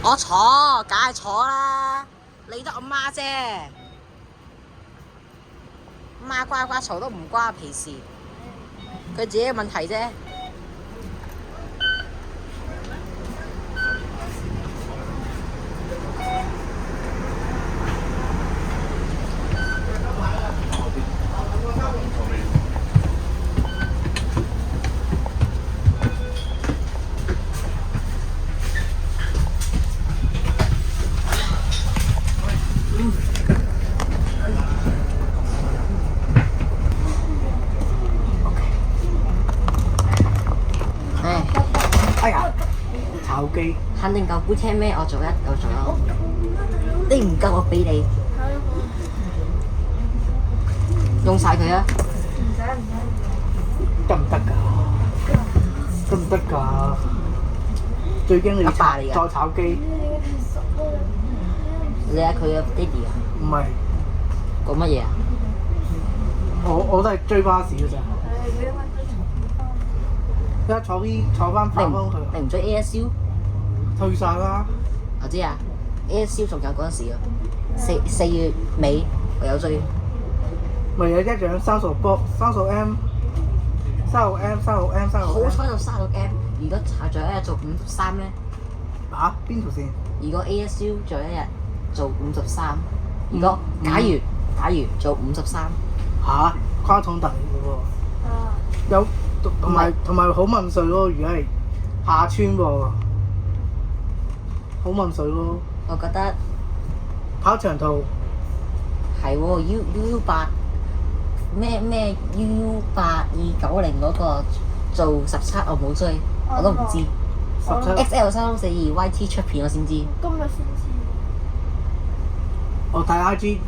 我坐，梗係坐啦，理得我媽啫。媽呱呱嘈都唔關我屁事，佢自己嘅問題啫。哎呀，炒機肯定夠杯聽咩？我做一，你唔夠我俾你，用晒佢啊！得唔得㗎？得唔得㗎？最驚你阿爸嚟㗎再炒機，你係佢嘅爹哋啊？唔係講乜嘢啊？我都係追巴士㗎咋。一坐翻跑翻去，你唔追 ASU？退晒啦。我知啊，ASU 仲有嗰陣時啊，四月尾我有追。咪有一樣30波、30M、35 M、35 M、35 M。好彩就36 M，如果下仲有一日做53咧，嚇？邊條線？如果 ASU 仲有一日做53，如果假如做53，嚇？跨重特嚟嘅喎。有同埋好問水咯，如果係下村喎，好問水咯。我覺得跑長途係喎 U8咩 U8290嗰個做17我冇追，我都唔知。17。XL3342 YT 出片我先知。今日先知。我睇 IG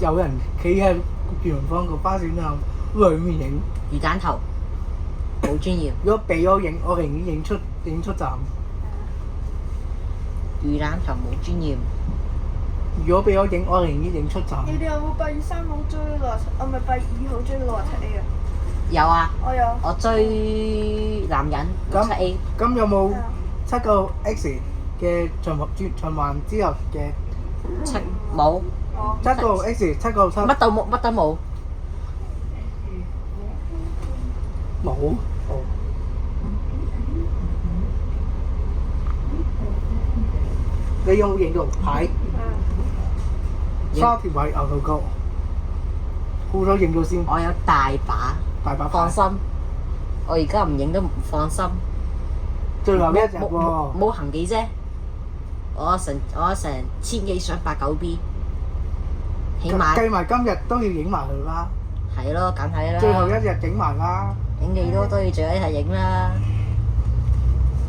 有人企喺裕民坊個巴士站裏面影，魚蛋頭，好專業。如果俾我影，我寧願影出站。魚蛋頭冇專業。如果俾我影，我寧願影出站。你哋有冇8月3號追67？我咪8月2號追67A啊？有啊，我有。我追男人67A。咁有冇79X 嘅循環之後嘅七冇， 79X、797乜都冇，乜都冇。冇？哦。你有冇影到牌？沙田圍牛頭角，好咗影咗先。我有大把，大把牌放心。我而家唔影都唔放心。最後一日喎。冇行幾啫，我成1000幾上89 B， 起碼計埋今日都要影埋佢啦。係咯，梗係啦。最後一日影埋啦。影幾多都要最後一日影啦。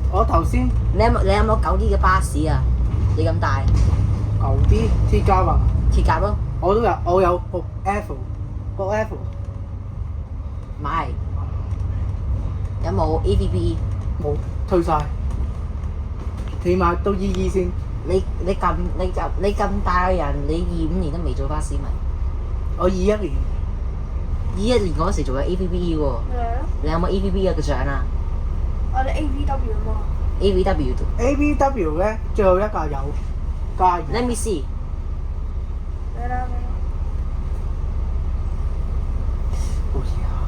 我頭先你有冇9 D 嘅巴士啊？你咁大，舊啲 T 加嘛，鐵甲咯，我都有，我有部 F，部 F 買。有冇 AVB？冇退晒，起碼都依先。你咁大嘅人，你25年都未做巴士迷？我21年21年嗰時仲有 AVB 喎，咩啊？你有冇 AVB 嘅獎啊我哋 AVW 啊嘛。 ？AVW ABW 咧，最後一架有加二。 Let me see。咩啦？好似啊。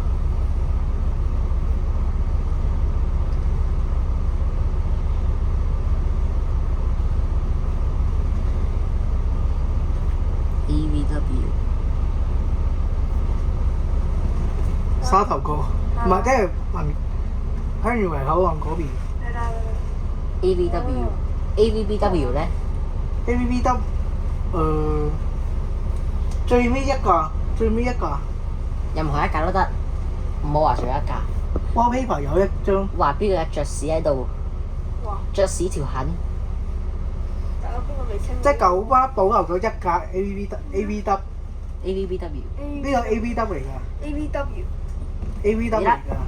AVW 沙頭角，唔係即係香園圍口岸嗰邊。咩啦？ AVW 咧， ABBW 最尾一架，任何一架都得，唔好話仲有一架。 wallpaper 有一張，話邊個有雀屎喺度，哇！雀屎條痕。大家邊個未清？即係九巴保留咗一架 ABW， AVBW。呢個 ABW 嚟㗎 AVW。 ，ABW 嚟記得㗎。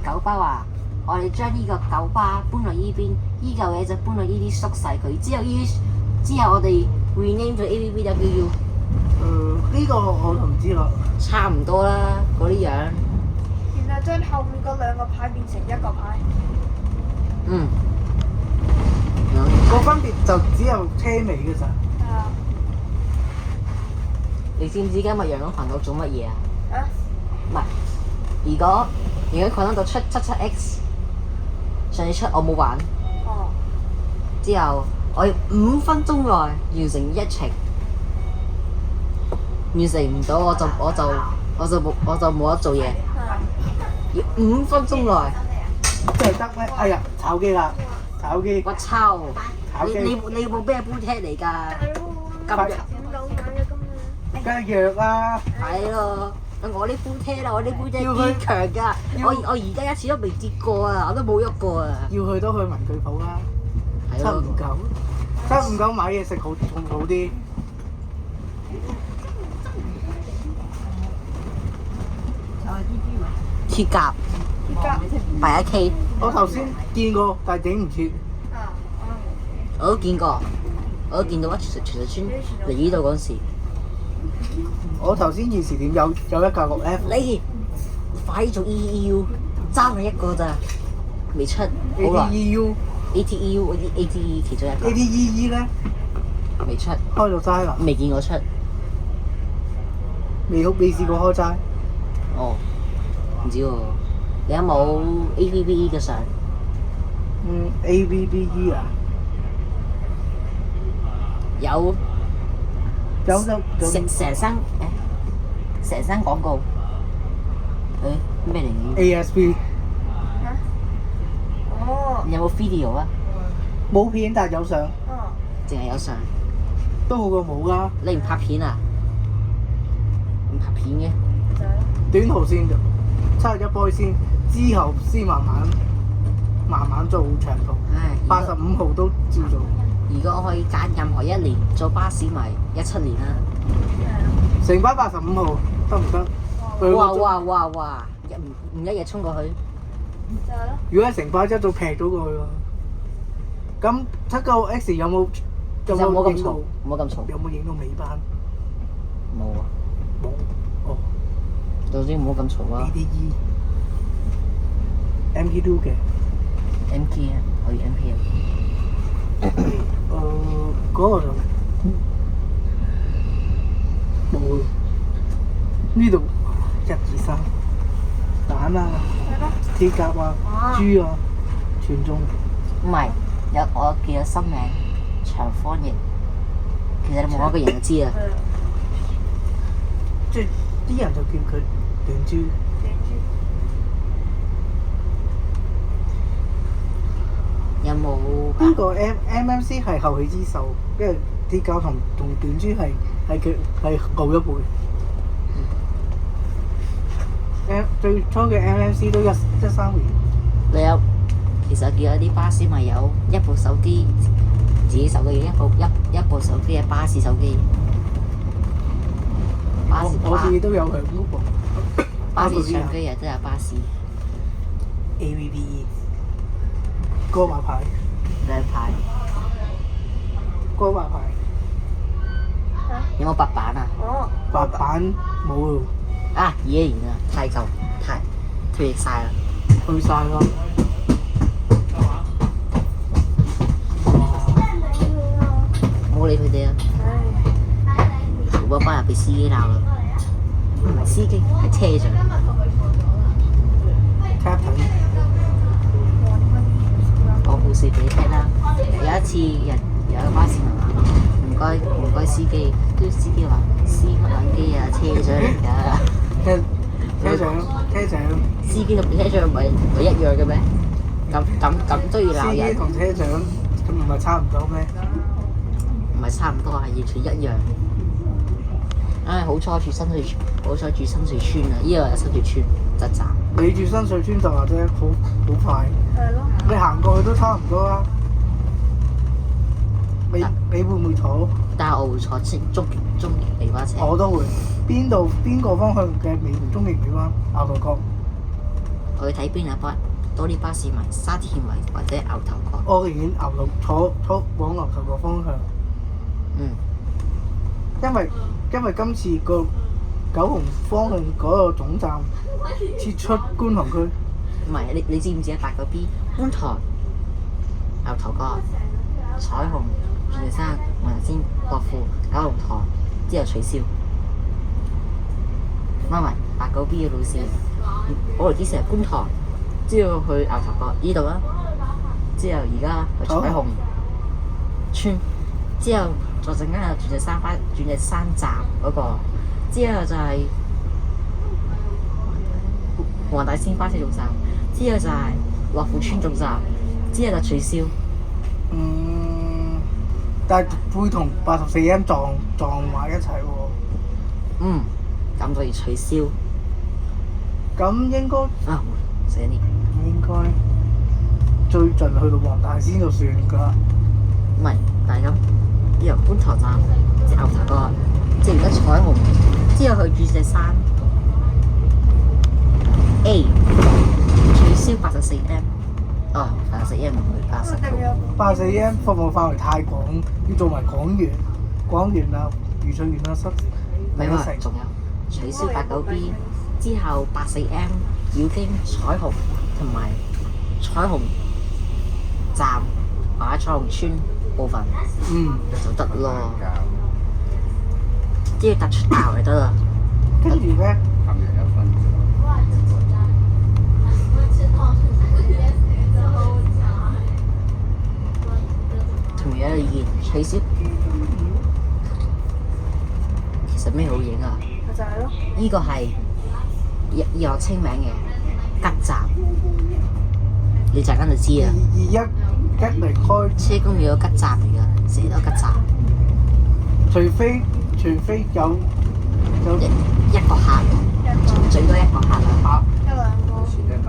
九巴話：我哋將呢個九巴搬落依邊，依嚿嘢就搬落依啲縮細佢。之後我哋 rename 咗 AVBW，呢個我就唔知啦。差唔多啦嗰啲樣。然後將後面嗰兩個牌變成一個牌。嗯。個分別就只有車尾嘅咋。係啊。你知唔知今日陽光群島做乜嘢啊？啊？唔係，如果陽光群島出77X， 上次出我冇玩，哦。之後我要5分鐘內完成一程，完成唔到我就冇得做嘢，要5分鐘內。即係得咩？哎呀，炒機啦，炒機。我操！炒機你部咩杯車嚟㗎？咁弱點講嘅今日？梗係弱啦。係咯，我呢杯車啦，我呢杯車要佢堅強㗎。要我而家一次都未跌過啊，我都冇喐過啊。要去都去文具鋪啦。係咯， 759買嘢食好仲好啲。鐵甲第一 K 我頭先見過，但係整唔切。啊，我都見過，我都見到啊！傳說村嚟呢度嗰陣時，我頭先現時點有一架6F 你快啲做 EEU， 爭你一個咋，未出好耐。 ATEU ATEU 嗰啲 ATE 其中一個 ATEE 咧未出，開咗齋啦，未見過出。未試過開齋。哦，唔知喎，你有冇 AVBE 嘅相？ AVBE 啊，有有成身廣告。咩嚟嘅？ ASB 哦。有冇 video 啊？冇片，但係有相，哦。淨係有相。都好過冇啦。你唔拍片啊？唔拍片嘅？就係咯。短途線就71波先，之後先慢慢做長途。唉， 85號都照做。如果我可以揀任何一年做巴士咪17年啦。成班85號得唔得？哇！唔一日衝過去。就係咯。如果係成班一早劈咗過去喎。咁79X 有冇其實冇咁影到嘈，冇咁嘈。有冇影到尾班？冇啊，冇。哦。總之唔好咁嘈啊。 ADE MP2 嘅。 MP 啊，可以 MP 啊。嗰個就冇。呢度1、2、3蛋啊、鐵甲啊、豬啊，全中。唔係，我記咗新名長方形。其實你望一個人就知啦。即係啲人就叫佢短豬。有冇？呢個 MMC 係後起之秀，因為鐵甲同短豬係後一輩。最初嘅 MMC 都13年。你有？其實見有啲巴士咪有一部手機，自己手機一部手機嘅巴士手機。我自己都有響嗰部。巴士相機亦都有巴士。AVBE 歌馬牌。兩排。歌馬牌。有冇白板啊？哦。白板冇喎。啊，2年啊，太舊，太脫晒啦。去晒啦。冇理佢哋啊！我班人俾司機鬧啦，唔係司機係車長。Captain。講故事俾你聽啦。有一次有個巴士問話，唔該司機，跟住司機話：司乜撚機啊，車長嚟㗎。車長。司機同車長唔係一樣嘅咩？咁都要鬧司機人？同車長咁唔係差唔多咩？唔係差唔多，係完全一樣。唉，好彩住新水村啊！呢個係新水村就站。你住新水村就或者好快。係咯。你行過去都差唔多啦。你會唔會坐？但係我會坐中型尾巴車。我都會。邊個方向嘅中型尾巴？牛頭角。我去睇邊啊巴多啲巴士迷沙田迷或者牛頭角。我寧願坐往牛頭角方向。嗯。因為今次個九龍方向嗰個總站撤出觀塘區。唔係，你知唔知啊？8個 B 觀塘、牛頭角、彩虹、鑽石山、黃大仙、樂富、九龍塘之後取消，翻埋89B 嘅路線。我哋之前係觀塘，之後去牛頭角呢度啦，之後而家去彩虹村，之後再陣間有鑽石山站嗰個，之後就係黃大仙巴士總站，之後就係樂富村總站，之後就取消。但係會同84M 撞埋一齊喎。咁就要取消。咁應該死你！應該最盡去到黃大仙就算㗎啦。唔係，但係咁由觀塘站即牛頭角，即而家彩虹，之後去鑽石山 A 取消84M。84M 唔會89。84M 服務範圍太廣，要做埋廣園啊、愉翠園啊、咪話仲有取消89B 之後84M 繞經彩虹同埋彩虹站或者彩虹村部分就得咯，只要突出大圍得啦。跟住咧，同樣嘅意見取消，其實咩好影啊？就係咯。呢個係有清名嘅吉站，你陣間就知啦。21離開，車公廟有吉站嚟㗎，成日都吉站。除非有一個客，最多一個客啦。一兩個。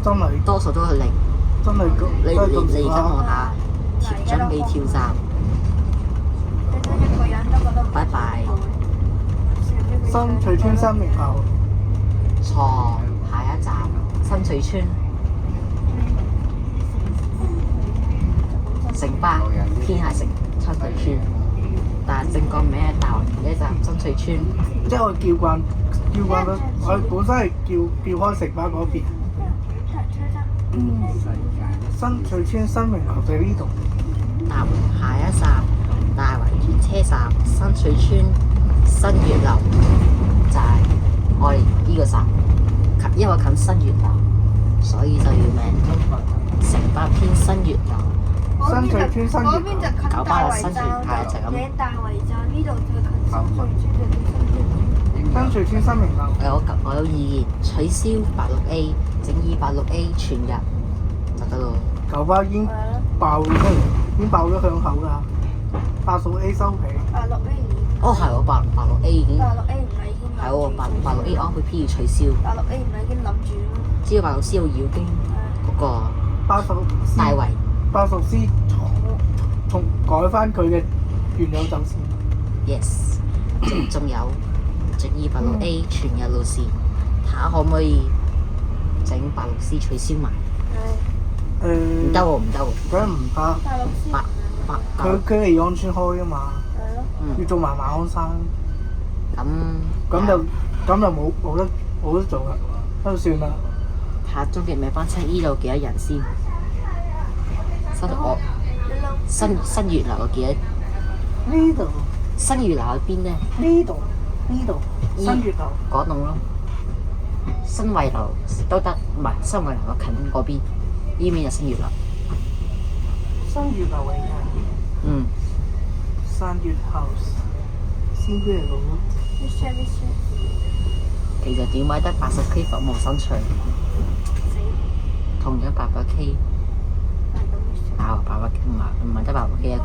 真係多數都係零。真係你而家望下，準備跳站。一個人都覺得。拜拜。新翠村新名樓。錯，下一站新翠村。城巴偏係城新翠村，但係正確名係大圍一站新翠村。即係我叫慣咗，我本身係叫開城巴嗰邊。新翠村新名樓就喺呢度。大圍下一站大圍轉車站新翠村新月樓，就係我哋呢個站，因為近新月樓，所以就要名城巴偏新月樓。新翠村新月樓。九巴嘅新月係就咁。大圍站呢度就近新翠村。新翠村新名樓。我有意見，取消86A，整以86A 全日就得咯。九巴已經爆咗出嚟，已經爆咗響口㗎。86A 收皮。86A。哦，係喎，86A 已經。 86A 唔係已經係喎，86A RPP 要取消。86A 唔係已經諗住咯。只要86C 要繞經嗰個大圍。 86C 重改翻佢嘅原有走線。Yes，仲有整以86A 全日路線，睇下可唔可以整86C 取消埋？唔得喎，唔得喎。梗係唔得。佢離岸村開㗎嘛。要做埋馬鞍山。咁就冇得做啦，都算啦。睇下終極尾班車依度幾多人先？新月樓有幾多？呢度。新月樓喺邊咧？呢度。新月樓。嗰棟咯。新惠樓都得，唔係新惠樓近嗰邊，呢邊就新月樓。新月樓嚟㗎。新月 house。新月樓。其實點解得80K 服務新趣？同樣800K。800K 唔係得800K 一個。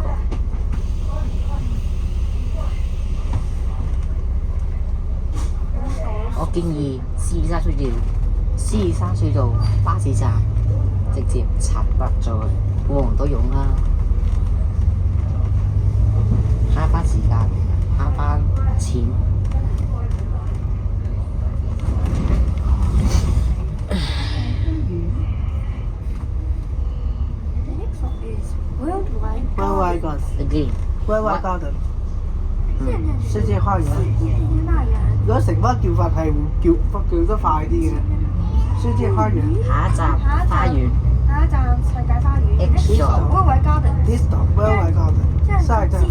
我建議獅子山隧道巴士站直接插入做旺都用啦，慳翻時間，慳翻錢。YY Garden。世界花園。如果城巴叫法係叫得快啲嘅。世界花園。下一站花園。下一站世界花園 X 咗，Worldwide Garden。 Disco Worldwide Garden，下一站世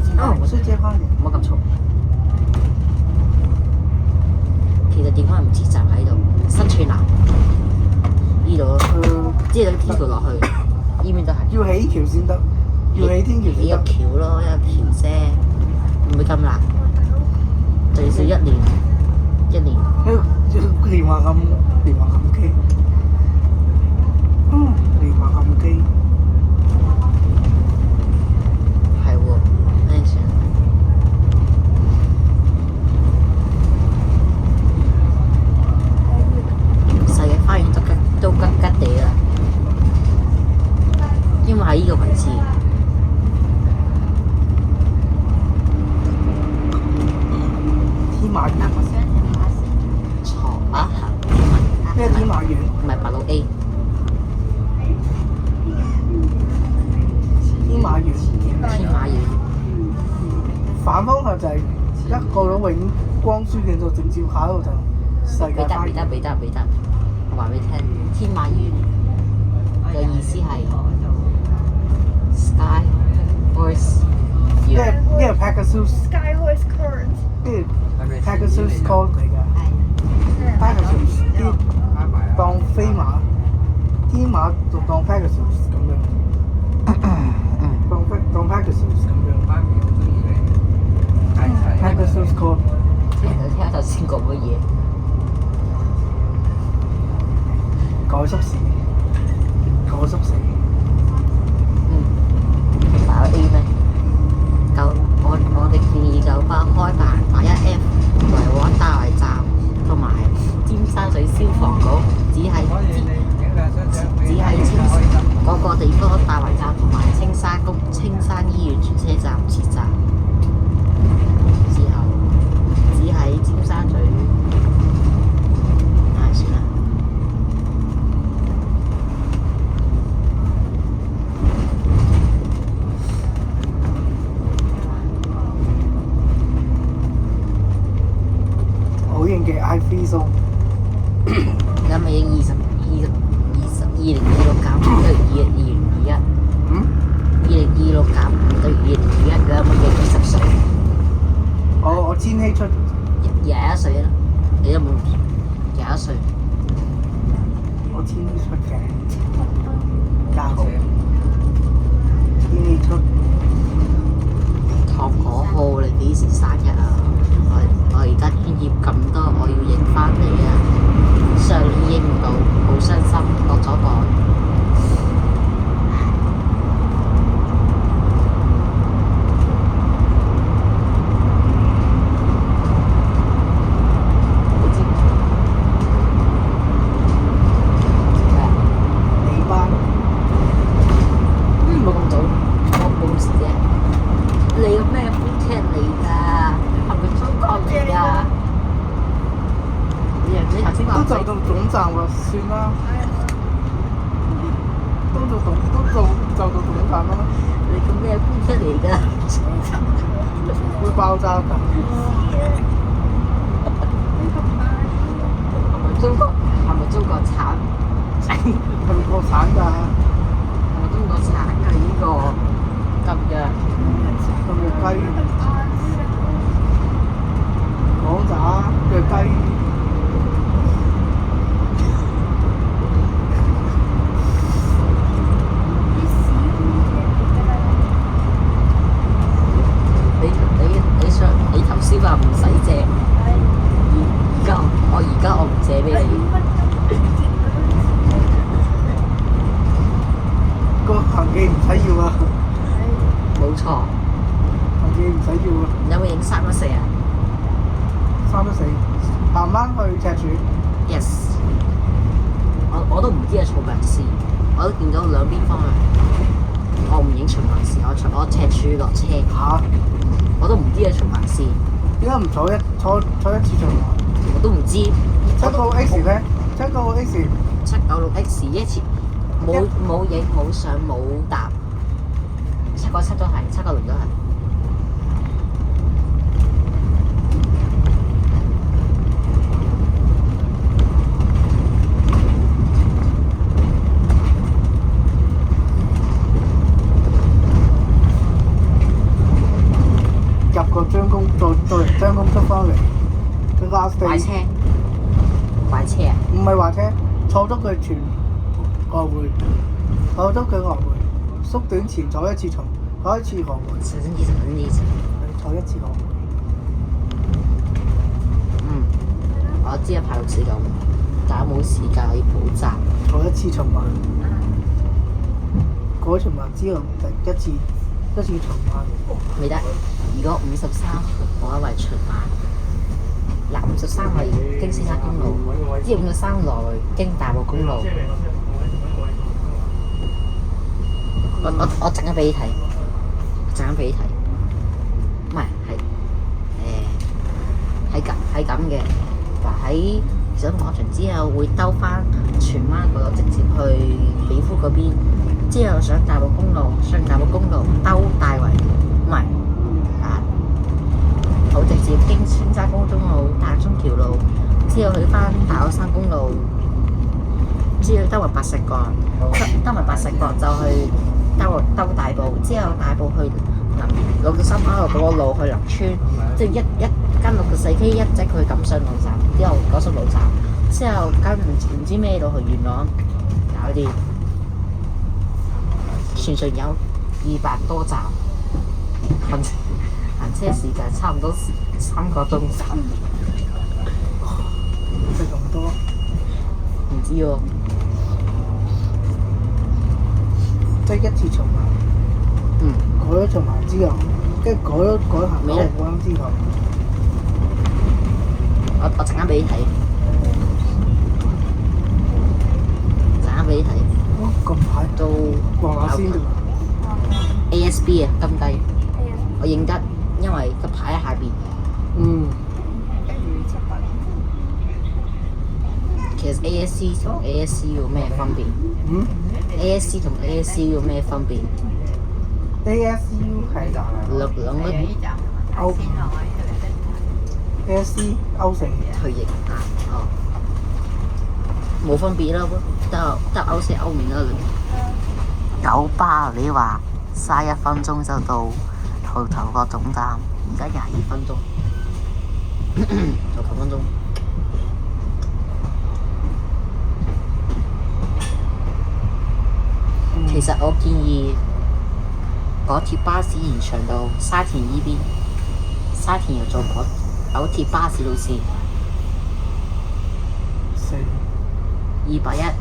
界花園。唔好咁嘈。其實點解唔設站喺度？新村南呢度咯，即係呢條落去，呢邊都係。要起橋先得，要起天橋起個先得。橋咯，一個橋啫，唔會咁難，最少1年。連環暗機，連環暗機，係喎，咩算？世界花園都吉吉地啦，因為喺呢個位置。天馬園，錯啊！咩天馬園？唔係白鹿 A，天馬園，天馬園。反方向就係一過咗永光書徑就直接下一度就世界花園。彼得，我話俾你聽，天馬園嘅意思係 Sky Horse 因為 Pegasus， Sky Horse Current。跟住 Pegasus Code 嚟㗎。Pegasus 啲當飛馬，天馬就當 Pegasus 咁樣，當 Pegasus 咁樣。Pegasus Code 聽下頭先講乜嘢？改縮時，打 A 咩？我哋建議九巴開辦打1F 維灣大圍站同埋尖沙咀消防局，只喺嗰個地方大圍站同埋青山醫院全車站設站，之後只喺尖沙咀。算啦。好型嘅 iFree Zone，有咪影2026減對2021？2026減對2021，佢有冇影20歲我千禧出？21歲啦，你有冇21歲？我千禧出嘅廿號，千禧出。唐可浩，你幾時生日啊？我而家專業咁多，我要影翻你啊！上年影唔到，好傷心，落咗榜。你知唔知？你班冇咁早，我冇咁遲啫。你個咩風車嚟㗎？係咪中國嚟㗎？你頭先話都就到總站喎，算啦。就到總站啦，你個咩風車嚟㗎？會爆炸㗎。係咪中國產？係咪國產㗎？係咪中國產㗎呢個咁嘅？咁嘅雞，港炸嘅雞。你頭先話唔使借，而家我唔借俾你。個行記唔使要啊，冇錯。行記唔使要啊。有冇影314啊314，行翻去赤柱。 ？Yes。我都唔知係循環線，我都見到兩邊方向。我唔影循環線，我赤柱落車。嚇？我都唔知係循環線，點解唔坐一次循環？我都唔知。796 X 咧，796 X 796X 一次冇影冇上冇搭，797都係，796都係。過張公，再由張公出翻嚟，佢 last 壞 day 車，壞車啊！唔係話車，坐咗佢全來回，坐咗佢來回，縮短前坐一次重，坐一次來回，神經質，坐一次來回。我知啊，排649，但我冇時間去補習。坐一次循環，嗰循環之後第一次循環。未得，如果53，我以為循環。嗱，53係經青沙公路，之後53來經大埔公路。我陣間俾你睇，唔係係咁嘅。話喺上廣場之後會兜翻荃灣嗰度，直接去美孚嗰邊，之後上大埔公路兜大圍，唔係好直接經青沙公中路、大涌橋路，之後去翻大澳山公路，之後兜埋白石角，就去兜大埔，之後大埔去63R嗰個路去林村，即係一跟64K 一直去錦上路站，之後高速路站，之後跟唔知咩路去元朗，搞掂。全程有200多站，行車時間差唔多3個鐘。食咁多？唔知喎。即係一次循環。改咗循環之後，跟住改行九龍灣之後，我陣間俾你睇，哦咁快到望下先啫。ASB 啊，金雞，我認得，因為個牌喺下邊。其實 ASC 同 ASC 有咩分別？ASC 同 ASC 有咩分別？ ASU 係兩個歐 ASC 歐四退役冇分別啦，得歐四歐面啦。九巴你話31分鐘就到頭個總站，而家22分鐘，就9分鐘。其實我建議港鐵巴士延長到沙田依邊，沙田又做港鐵巴士路線201、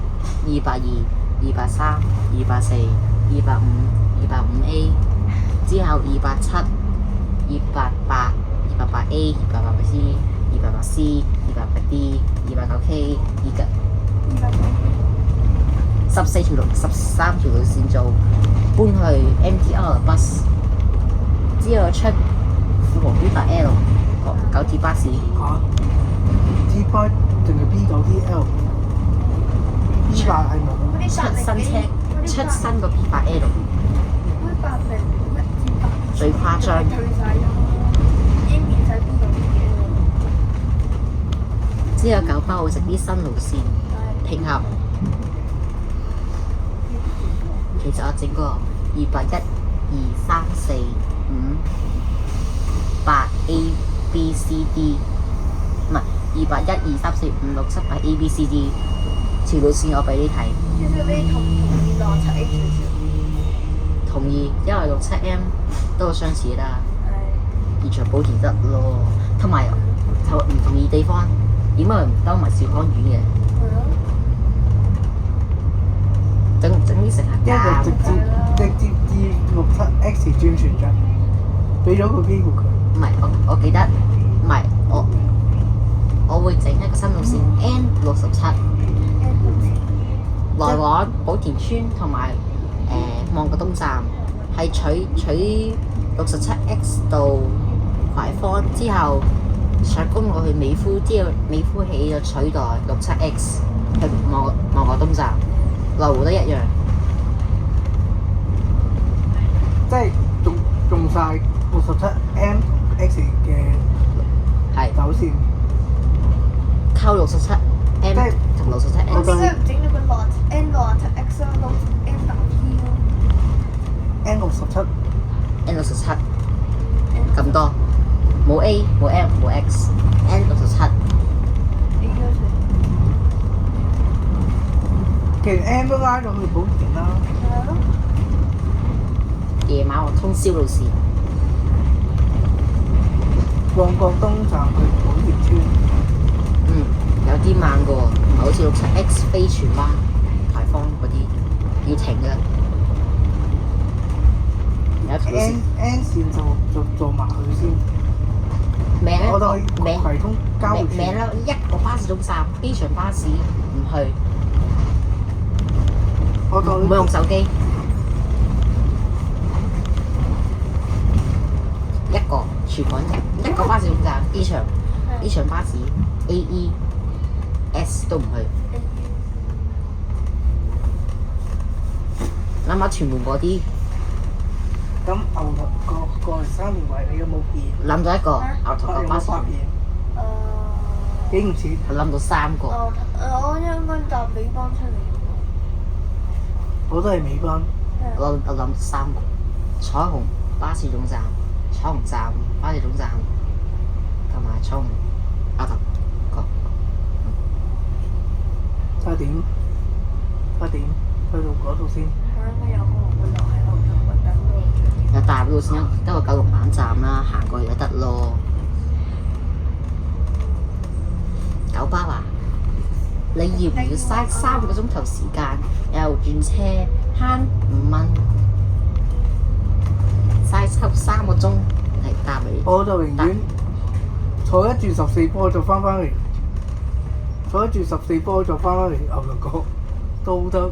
282、283、284、285、285A， 之後287、288、288A、288C、288C、288D、289K、13條路線做搬去 MTR bus， 之後出富豪 B8L 九鐵巴士。嚇？T8定係 B9TL？B8係冇。出新個 B8L， 最誇張。之後九巴會食啲新路線拼合。其實我整個281、2、3、4、5、8 A B C D， 唔係281、2、3、4、5、6、7、8 A B C D 條路線，我俾你睇。其實你同唔同意67X 同意，因為67M 都好相似啦，現場補填得咯。同埋就唔同意地方，點解唔兜埋兆康苑嘅？整啲乘客因為佢直接至67X 轉船啫，俾咗個機會佢。唔係，我記得，唔係我會整一個新路線 N67， 來往寶田村同埋旺角東站，係取67X 到葵芳之後上公路去美孚，之後美孚起就取代67X 去旺角東站。來回都一樣，即係用曬67M 同 X 嘅走線，溝67M 同67X。點解唔整咗個N67X 啊？N67 N67咁多。冇 A 冇 L 冇 X，N 67。你要食其實 M 都拉到去寶田啦。係咯，夜晚我通宵路線，旺角東站去寶田村，有啲慢嘅喎，唔係好似67X 飛荃灣、牌坊嗰啲要停嘅。有一條路線 N 線就做埋佢先。名咧我哋去名葵涌交匯處。名咧一個巴士總站，機場巴士唔去，我到唔好用手機。一個全港一個巴士總站，機場巴士 AES 都唔去。諗下屯門嗰啲，咁牛頭過嚟三年圍，你有冇變？諗到一個牛頭角巴士，發現幾唔似？我諗到3個。我應該搭尾班出嚟。我都係尾班。我諗到3個，彩虹巴士總站、彩虹站巴士總站，同埋彩虹牛頭角。差點去到嗰度先。應該有可能會留喺牛頭角等咯。有大路線得個九龍灣站啦，行過去就得咯。九巴話：你要唔要嘥3個鐘頭時間，又轉車慳5蚊，嘥3個鐘嚟搭你？我就寧願坐一轉14波就翻嚟，坐一轉14波就翻嚟牛頭角都得。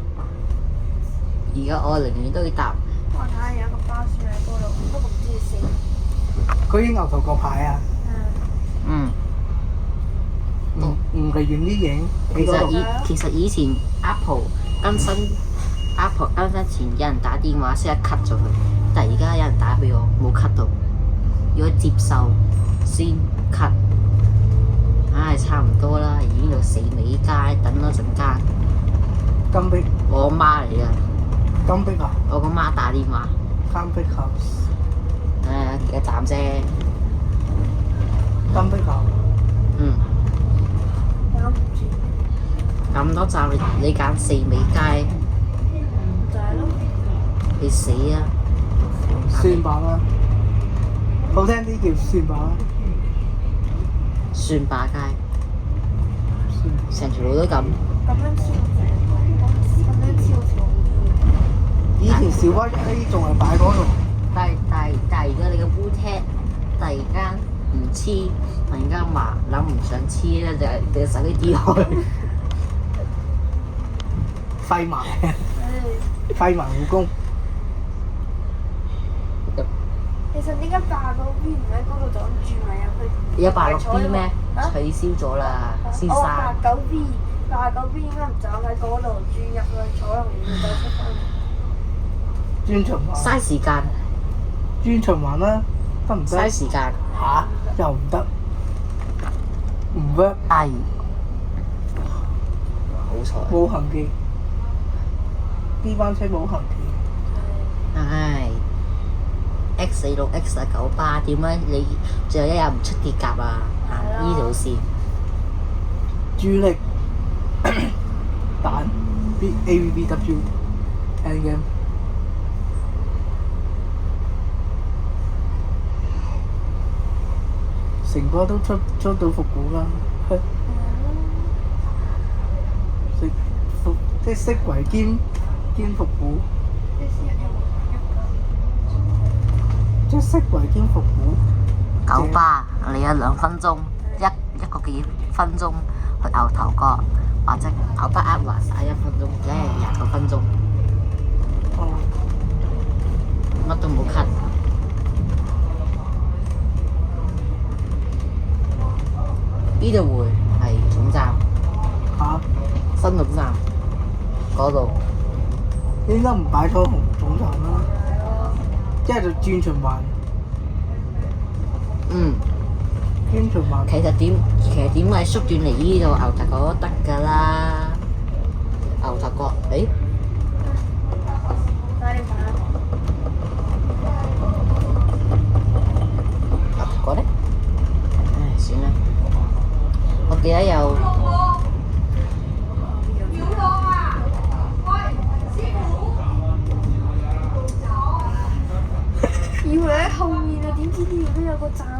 而家我寧願都要搭。我睇下有一個巴士喺嗰度，不過唔知死。佢已經牛頭角牌啊，嗯。唔係遠啲影喺嗰度。其實以前 Apple 更新前有人打電話先一 cut 咗佢，但係而家有人打俾我冇 cut 到，如果接受先 cut。唉，差唔多啦，已經到死尾街等咗陣間。金碧我媽嚟㗎，金碧啊，我個媽打電話。金碧 house，幾個站啫。金碧house。我唔知。咁多站你揀四美街，就係咯。你死啊！算罷啦，好聽啲叫算罷啦。算吧街，成條路都咁。咁樣超正，咁樣超正。以前小巴 A 仲係擺嗰度，但係而家你個烏踢突然間唔黐，突然間話諗唔想黐咧，就係你個手機跌開，廢埋護工。其實點解8個 B 唔喺嗰度就咁轉埋入去？有86 B 咩？取消咗啦，先生。我話89 B 應該唔就喺嗰度轉入去彩虹線再出翻嚟。轉循環。嘥時間。轉循環啦，得唔得？嘥時間。嚇，又唔得，唔 work。係。好彩。冇行記。呢班車冇行記。唉。X46、X9巴點解你仲有一日唔出鐵甲啊？行呢條線。主力蛋 AVBW Endgame。成波都出到復古啦，即係飾圍兼復古。即係飾圍兼復古。九巴你有2分鐘，一個幾分鐘去牛頭角，或者九巴噏話11分鐘，即係29分鐘，乜都冇 cut。呢度會係總站，新總站嗰度。應該唔擺彩虹總站啦，一係就轉循環。轉循環。其實點解縮短嚟呢度牛頭角都得㗎啦？牛頭角，牛頭角咧？記得有以為喺後面啊，點知呢度都有個站啊！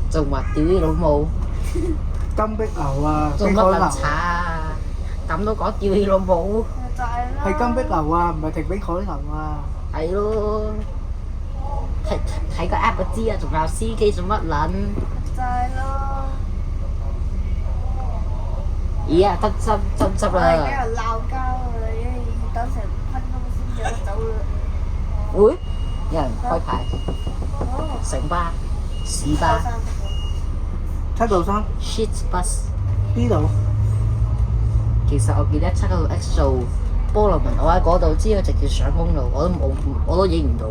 仲話屌你老母，金碧樓啊，做乜碧海樓撚叉啊？咁都講屌你老母，就係啦。係金碧樓啊，唔係停碧海樓啊。係咯。睇個 app 就知啊，仲有司機做乜撚？就係咯。咦啊，得執我係俾啦！人鬧交啊！因為要等成5分鐘先有得走啦。會有人開牌，哦。城巴、市巴、 793 shit bus。呢度其實我記得796X 做波羅文，我喺嗰度之後直接上公路，我都影唔到。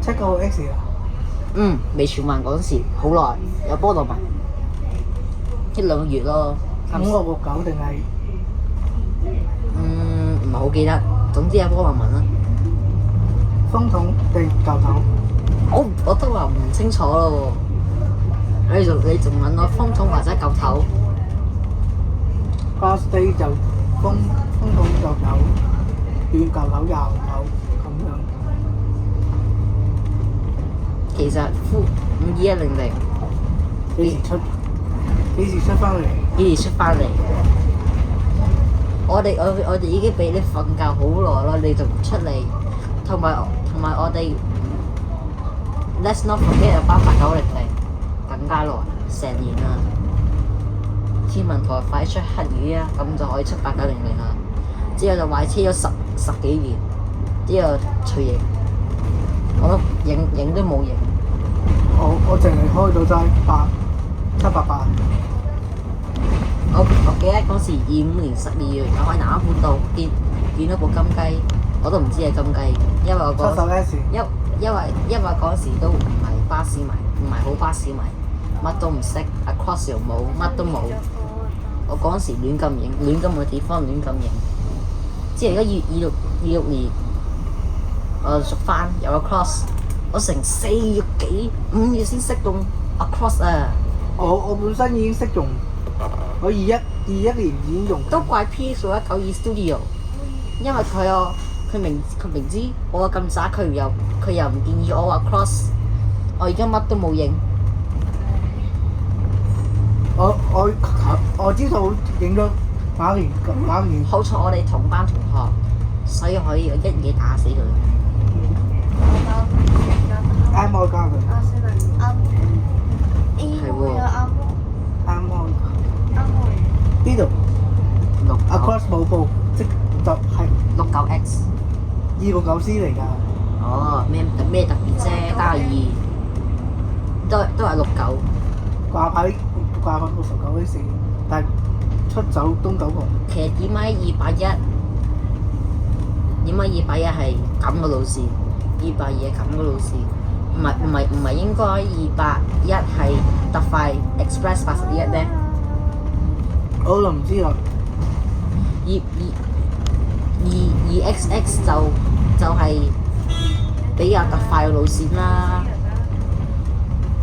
796X 啊，未傳聞嗰陣時好耐，有波羅文1-2個月咯。 5669定係唔係好記得，總之有波羅文啦。風筒定舊頭？我都話唔清楚咯喎。你仲問我風筒或者舊頭？ Class D 就風筒舊頭，短舊頭廿頭咁樣。其實52100幾時出？幾時出翻嚟？幾時出翻嚟？我哋已經俾你瞓覺好耐啦，你仲唔出嚟？同埋我哋 Let's not forget 有8900更加耐，成年啦。天文台快出黑雨啊，咁就可以出8900啦。之後就壞車咗十幾年，之後除影，我都影都冇影。我淨係開到齋788。我記得嗰時25年12月，我喺南灣半島見到部金雞，我都唔知係金雞，因為我嗰70S 因為嗰時都唔係巴士迷，唔係好巴士迷，乜都唔識，Across 又冇，乜都冇。我嗰時亂咁影，亂咁嘅地方亂咁影。之後而家26年，我熟翻有 Across，我成4月幾5月先識到 Across 啊！我本身已經識用，我21年已經用。都怪 PS192 Studio， 因為佢明知我咁渣，佢又唔建議我話 cross， 我而家乜都冇影。我朝早影咗馬連，好彩我哋同班同學，所以可以一嘢打死佢。啱開加佢，阿斯文啱。係喎。啱開。呢度Across 冇報，即就係69X。269C 嚟㗎。哦，咩特別啫？92都係69。掛牌69S，但係出走東九龍。其實點解281係咁嘅路線，282係咁嘅路線，唔係應該281係特快 Express 81咩？我就唔知啦。2XX 就係比較特快嘅路線啦。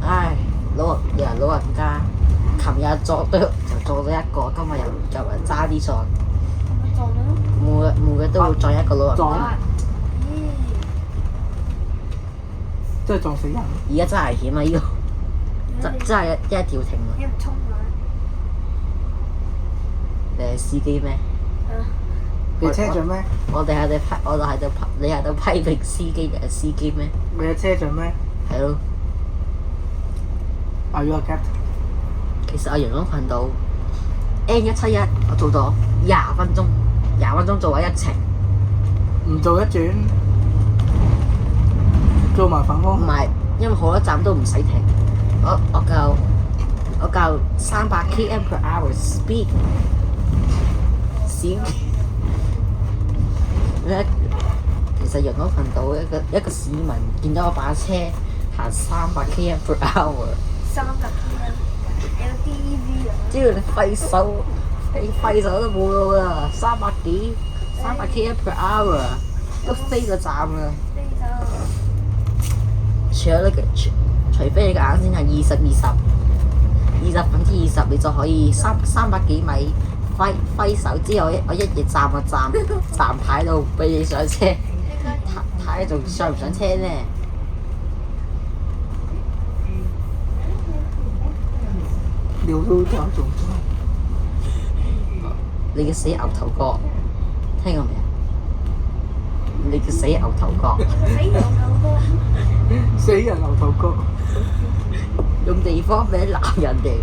唉，老人家，琴日撞咗一個，今日又揸啲撞。每日都會撞一個老人撞家。真係撞死人。而家真係危險啊！呢個真係一條停啊！你唔衝啊？你係司機咩？你係車長咩？你喺度批評司機定係司機咩？你係車長咩？係咯。Are you a captain？其實我陽光頻道 N171我做咗20分鐘做咗一程。唔做一轉，做埋反方。唔係，因為好多站都唔使停。我夠300 km/h speed。其實陽光頻道一個市民見到我把車行300 km/h， 300 km，有 DV 啊！只要你揮手都冇用啊！300 km/h 都飛個站啦。除非你個眼先係20/20 20%，你就可以300幾米揮手之後，我一嘢站個站牌度俾你上車，睇下仲上唔上車呢？聊到就做你嘅死牛頭角，聽過未啊？你嘅死牛頭角，死人牛頭角，用地方俾鬧人哋。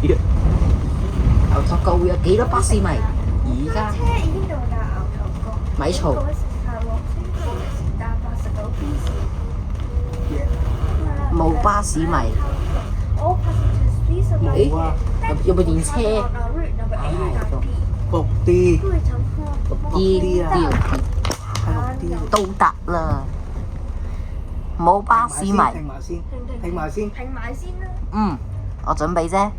牛頭角會有幾多巴士迷？而家車已經到達牛頭角，咪嘈。冇巴士迷。冇啊，有冇電車？六啲，啲係六啲。到達啦，冇巴士迷。停埋先，停埋先。停埋先啦。嗯，我準備啫。 OK。